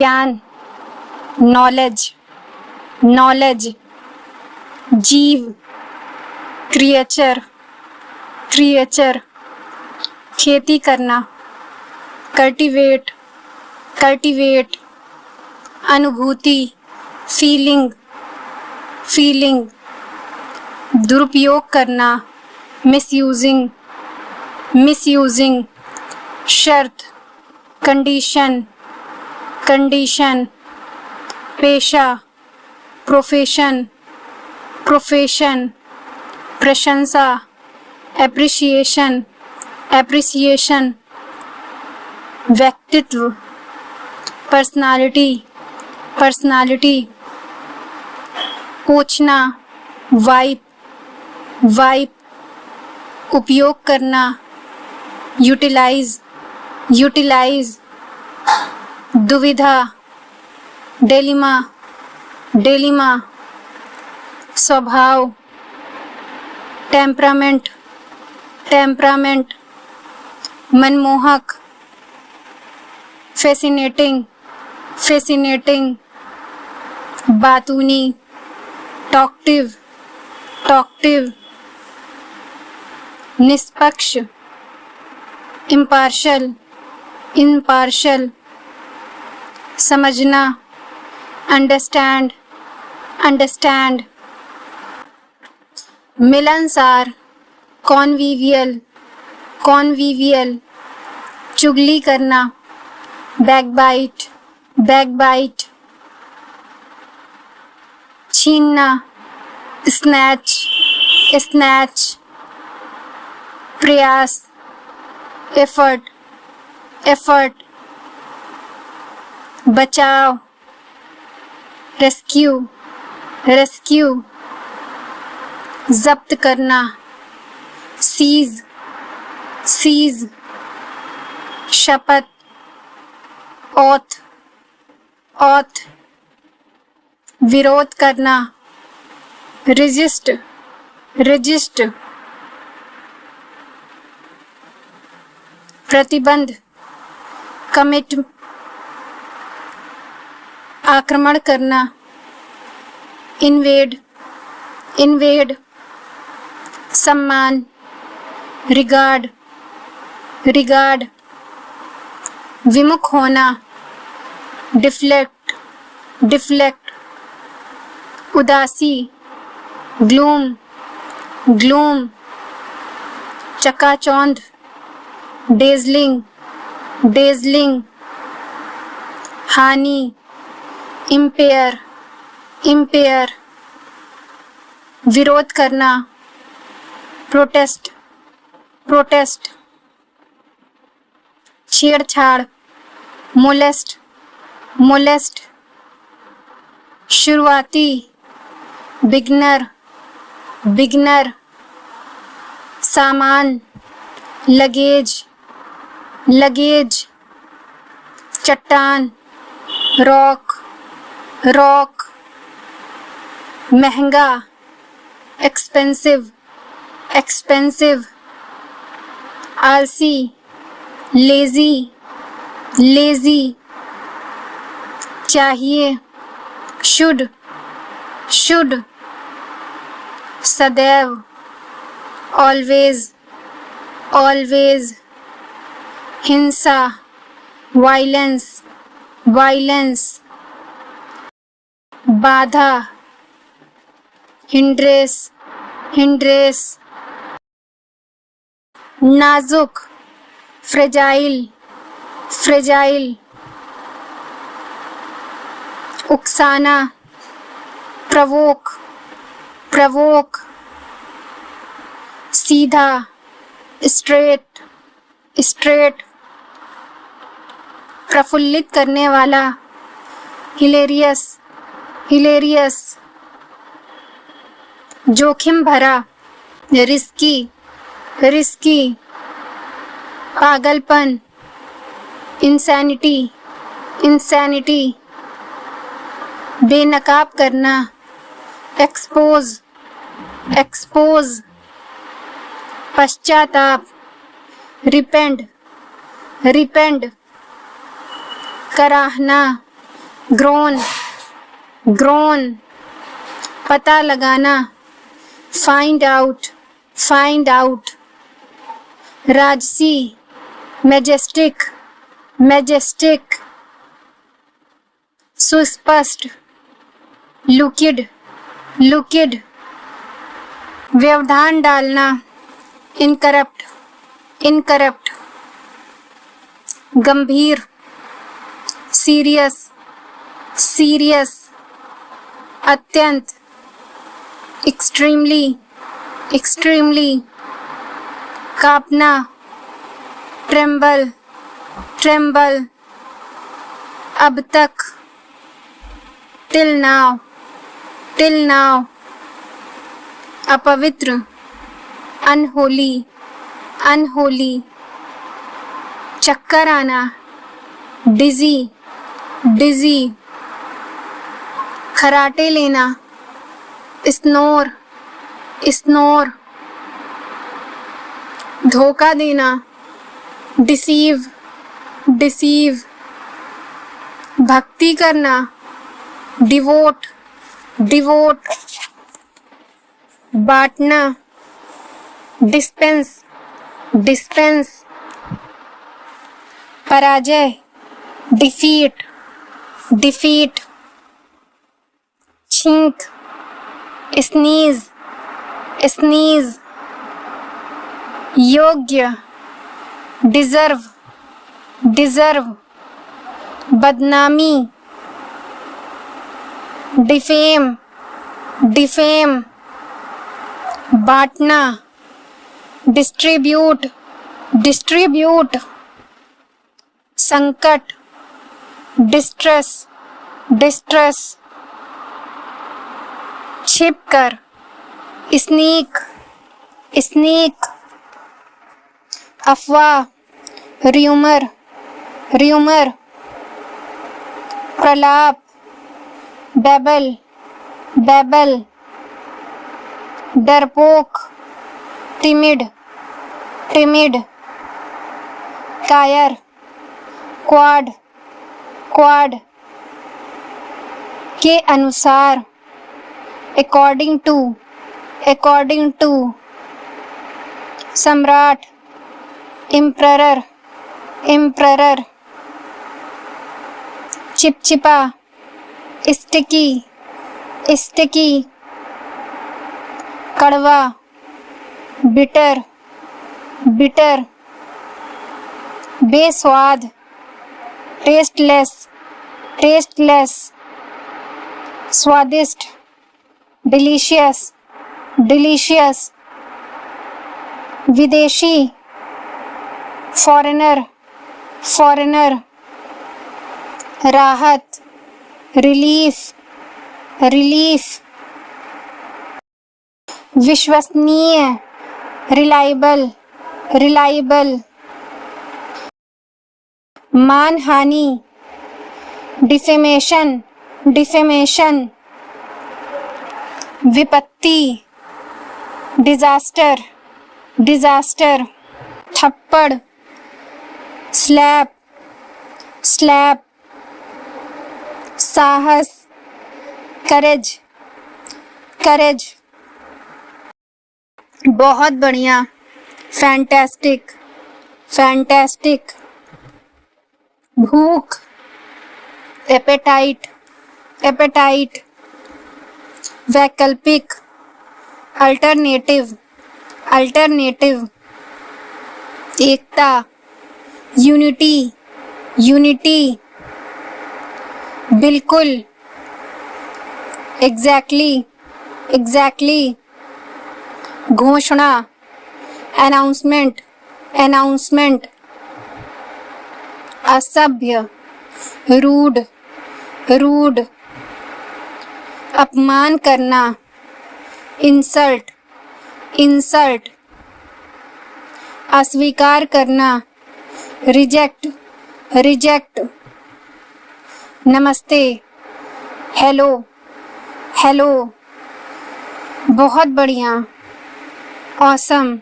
ज्ञान, knowledge, knowledge, जीव, creature, creature, खेती करना, कल्टीवेट, कल्टीवेट, अनुभूति, फीलिंग, फीलिंग, दुरुपयोग करना, मिसयूजिंग, मिसयूजिंग, शर्त, कंडीशन, कंडीशन, पेशा, प्रोफेशन, प्रोफेशन, प्रशंसा, एप्रिसिएशन, एप्रिसिएशन, व्यक्तित्व, पर्सनालिटी, पर्सनालिटी, पूछना, वाइप, वाइप, उपयोग करना, यूटिलाइज, यूटिलाइज, दुविधा, डेलिमा, डेलिमा, स्वभाव, टेम्परामेंट, टेम्परामेंट, मनमोहक, फैसिनेटिंग, फैसिनेटिंग, बातूनी, टॉक्टिव, टॉक्टिव, निष्पक्ष, इम्पार्शल, इम्पार्शल, समझना, अंडरस्टैंड, अंडरस्टैंड, मिलनसार, कॉन्विवियल, कॉन्विवियल, चुगली करना, बैकबाइट, बैकबाइट, छीनना, स्नैच, स्नैच, प्रयास, एफर्ट, एफर्ट, बचाव, रेस्क्यू, रेस्क्यू, जब्त करना, सीज, सीज, शपथ, ओथ, ओथ, विरोध करना, रजिस्ट, रजिस्ट, प्रतिबंध, कमिट, आक्रमण करना, इन्वेड, इन्वेड, सम्मान, रिगार्ड, रिगार्ड, विमुख होना, डिफ्लेक्ट, डिफ्लेक्ट, उदासी, ग्लूम, ग्लूम, चकाचौंध, डेजलिंग, डेजलिंग, हानि, इम्पेयर, इम्पेयर, विरोध करना, प्रोटेस्ट, प्रोटेस्ट, छेड़छाड़, मोलेस्ट, मोलेस्ट, शुरुआती, बिगनर, बिगनर, सामान, लगेज, लगेज, चट्टान, रॉक, रॉक, महंगा, एक्सपेंसिव, एक्सपेंसिव, आलसी, लेजी, लेजी, चाहिए, शुड, शुड, सदैव, ऑलवेज, ऑलवेज, हिंसा, वायलेंस, वायलेंस, बाधा, हिंड्रेस, हिंड्रेस, नाजुक, फ्रेजाइल, फ्रेजाइल, उकसाना, प्रवोक, प्रवोक, सीधा, स्ट्रेट, स्ट्रेट, प्रफुल्लित करने वाला, हिलेरियस, हिलेरियस, जोखिम भरा, रिस्की, रिस्की, पागलपन, इंसैनिटी, इंसैनिटी, बेनकाब करना, एक्सपोज, एक्सपोज, पश्चाताप, रिपेंड, रिपेंड, कराहना, groan, groan, पता लगाना, find out, find out, राजसी, majestic, majestic, सुस्पष्ट, लुकिड, लुकिड, व्यवधान डालना, इनकरप्ट, इनकरप्ट, गंभीर, सीरियस, सीरियस, अत्यंत, एक्सट्रीमली, एक्सट्रीमली, कांपना, ट्रेम्बल, ट्रेम्बल, अब तक, टिल नाउ, टिल नाउ, अपवित्र, अनहोली, अनहोली, चक्कर आना, डिजी, डिजी, खराटे लेना, स्नोर, स्नोर, धोखा देना, डिसीव, डिसीव, भक्ति करना, डिवोट, डिवोट, बांटना, डिस्पेंस, डिस्पेंस, पराजय, डिफीट, डिफीट, छींक, स्नीज, स्नीज, योग्य, डिजर्व, डिजर्व, बदनामी, डिफेम, डिफेम, बांटना, डिस्ट्रीब्यूट, डिस्ट्रीब्यूट, संकट, डिस्ट्रेस, डिस्ट्रेस, छिपकर, स्नीक, स्नीक, अफवाह, र्यूमर, र्यूमर, प्रलाप, बेबल, बेबल, डरपोक, टिमिड, टिमिड, कायर, क्वाड, क्वाड, के अनुसार, अकॉर्डिंग टू, अकॉर्डिंग टू, सम्राट, एम्परर, एम्परर, चिपचिपा, स्टिकी, स्टिकी, कड़वा, बिटर, बिटर, बेस्वाद, टेस्टलेस, टेस्टलेस, स्वादिष्ट, डिलीशियस, डिलीशियस, विदेशी, फॉरेनर, फॉरेनर, राहत, रिलीफ, रिलीफ, विश्वसनीय, रिलायबल, रिलायबल, मानहानि, डिफेमेशन, डिफेमेशन, विपत्ति, डिजास्टर, डिजास्टर, थप्पड़, स्लैप, स्लैप, साहस, करेज, करेज, बहुत बढ़िया, फैंटास्टिक, फैंटास्टिक, भूख, एपेटाइट, एपेटाइट, वैकल्पिक, अल्टरनेटिव, अल्टरनेटिव, एकता, यूनिटी, यूनिटी, बिल्कुल, एग्जैक्टली, एग्जैक्टली, घोषणा, अनाउंसमेंट, अनाउंसमेंट, असभ्य, रूड, रूड, अपमान करना, इंसल्ट, इंसल्ट, अस्वीकार करना, रिजेक्ट, रिजेक्ट, नमस्ते, हेलो, हेलो, बहुत बढ़िया, ऑसम,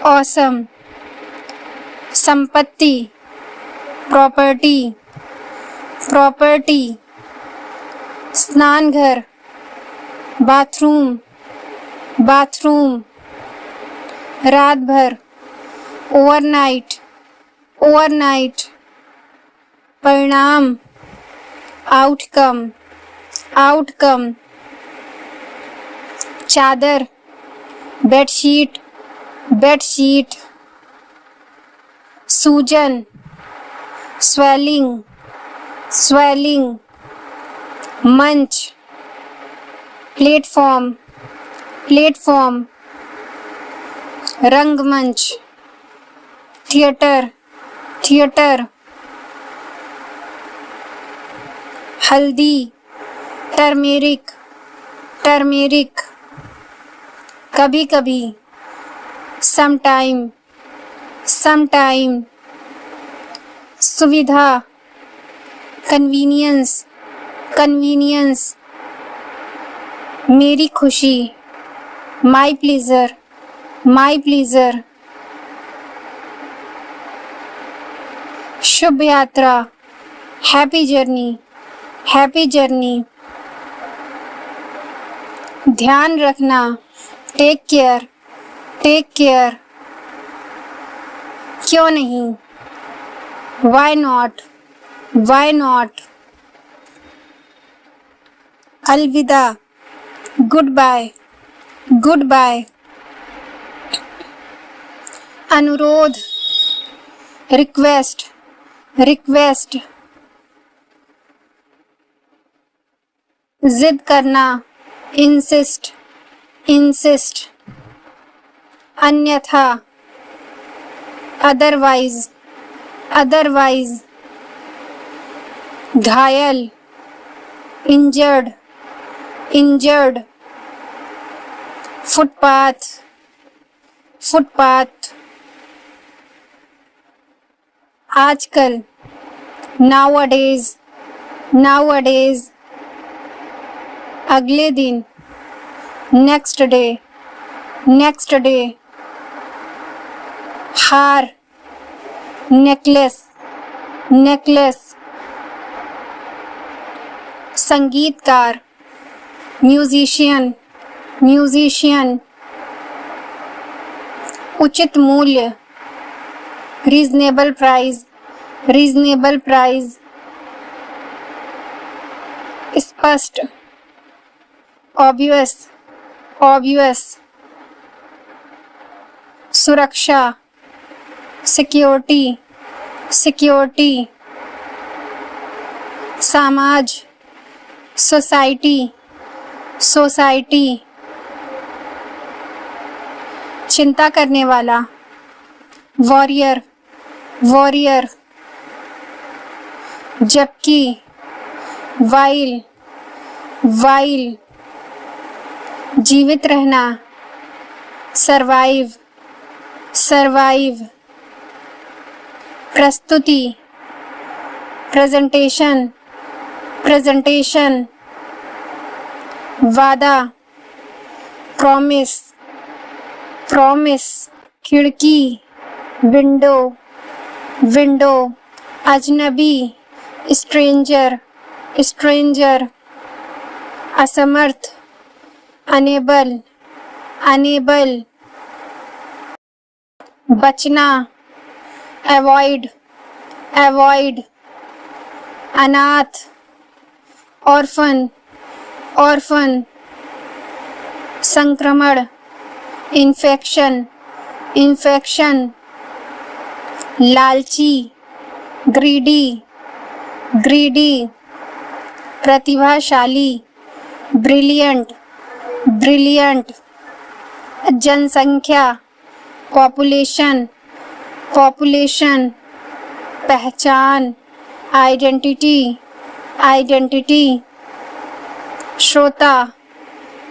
ऑसम, संपत्ति, प्रॉपर्टी, प्रॉपर्टी, स्नान घर, बाथरूम, बाथरूम। रात भर, ओवरनाइट, ओवरनाइट। परिणाम, आउटकम, आउटकम। चादर, बेडशीट, बेडशीट। सूजन, स्वेलिंग, स्वेलिंग। मंच, प्लेटफॉर्म, प्लेटफॉर्म। रंगमंच, थिएटर, थिएटर। हल्दी, टर्मेरिक, टर्मेरिक। कभी कभी, समटाइम, समटाइम। सुविधा, कन्वीनियंस, कन्वीनियंस। मेरी खुशी, माई प्लीजर, माई प्लीजर। शुभ यात्रा, हैप्पी जर्नी, हैप्पी जर्नी। ध्यान रखना, टेक केयर, टेक केयर। क्यों नहीं, वाई नॉट, वाई नॉट। अलविदा, गुड बाय, गुड बाय। अनुरोध, रिक्वेस्ट, रिक्वेस्ट। जिद करना, इंसिस्ट, इंसिस्ट। अन्यथा, अदरवाइज, अदरवाइज। घायल, इंजर्ड, इंजर्ड। Footpath, footpath. आजकल, नाउअडेज, नाउअडेज। अगले दिन, नेक्स्ट डे, नेक्स्ट डे। हार, नेकलेस, नेकलेस। संगीतकार, म्यूजिशियन, म्यूजिशियन। उचित मूल्य, रीजनेबल प्राइस, रीजनेबल प्राइस। स्पष्ट, ऑब्वियस, ऑब्वियस। सुरक्षा, सिक्योरिटी, सिक्योरिटी। समाज, सोसाइटी, सोसाइटी। चिंता करने वाला, वॉरियर, वॉरियर। जबकि, वाइल, वाइल। जीवित रहना, सरवाइव, सरवाइव। प्रस्तुति, प्रेजेंटेशन, प्रेजेंटेशन। वादा, प्रॉमिस, प्रॉमिस। खिड़की, विंडो, विंडो। अजनबी, स्ट्रेंजर, स्ट्रेंजर। असमर्थ, अनेबल, अनेबल। बचना, अवॉइड, अवॉइड। अनाथ, ऑर्फन, ऑर्फन। संक्रमण, इन्फेक्शन, इन्फेक्शन। लालची, ग्रीडी, ग्रीडी। प्रतिभाशाली, ब्रिलियंट, ब्रिलियंट। जनसंख्या, पॉपुलेशन, पॉपुलेशन। पहचान, आइडेंटिटी, आइडेंटिटी। श्रोता,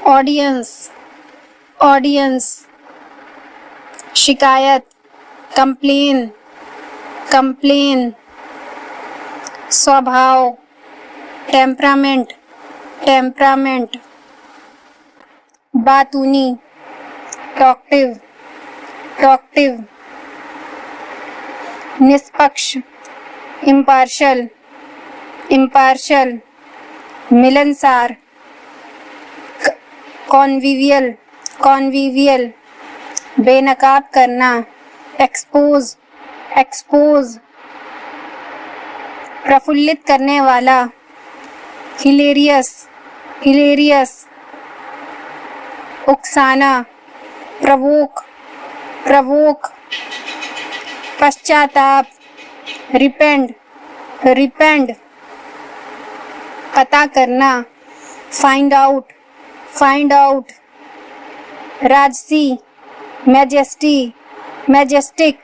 ऑडियंस, ऑडियंस। शिकायत, कंप्लेन, कंप्लेन। स्वभाव, टेम्परामेंट, टेम्परामेंट। बातूनी, टॉक्टिव, टॉक्टिव। निष्पक्ष, इम्पार्शल, इम्पार्शल। मिलनसार, कॉन्विवियल, कॉन्विवियल, बेनकाब करना, एक्सपोज, एक्सपोज, प्रफुल्लित करने वाला, हिलेरियस, हिलेरियस, उकसाना, प्रवोक, प्रवोक, पश्चाताप, रिपेंड, रिपेंड, पता करना, फाइंड आउट, फाइंड आउट, राजसी, मैजेस्टी, मैजेस्टिक,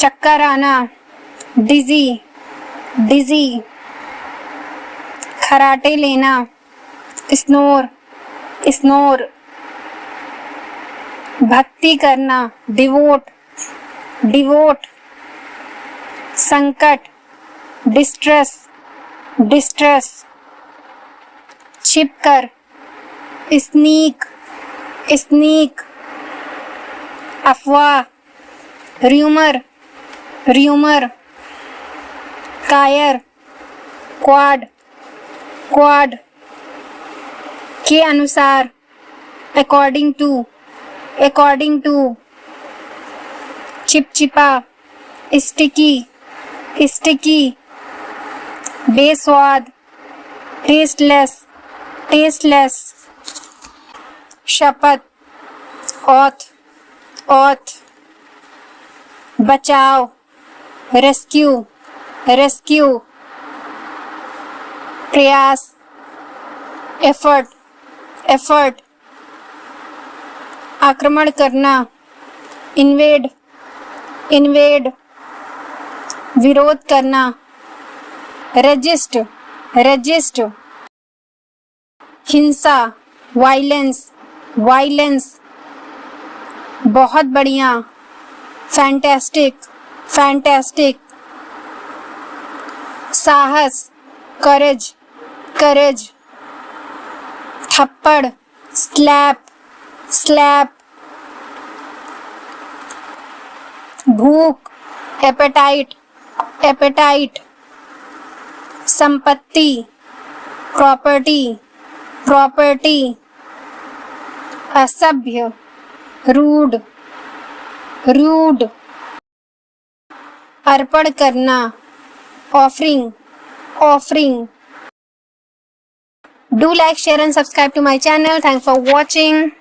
चक्कर आना, डिजी, डिजी, खराटे लेना, स्नोर, स्नोर, भक्ति करना, डिवोट, डिवोट, संकट, डिस्ट्रेस, डिस्ट्रेस, छिपकर, स्नीक, स्नीक, अफवाह, र्यूमर, र्यूमर, कायर, क्वाड, क्वाड, के अनुसार, अकॉर्डिंग टू, अकॉर्डिंग टू, चिपचिपा, स्टिकी, स्टिकी, बेस्वाद, टेस्टलेस, टेस्टलेस, शपथ, ऑथ, ऑथ, बचाव, रेस्क्यू, रेस्क्यू, प्रयास, एफर्ट, एफर्ट, आक्रमण करना, इन्वेड, इन्वेड, विरोध करना, रजिस्ट, रजिस्ट, हिंसा, वायलेंस, वायलेंस, बहुत बढ़िया, फैंटास्टिक, फैंटास्टिक, साहस, करेज, करेज, थप्पड़, स्लैप, स्लैप, भूख, एपेटाइट, एपेटाइट, संपत्ति, प्रॉपर्टी, प्रॉपर्टी, असभ्य, रूड, रूड, अर्पण करना, offering, offering. Do like, share and subscribe to my channel. Thanks for watching.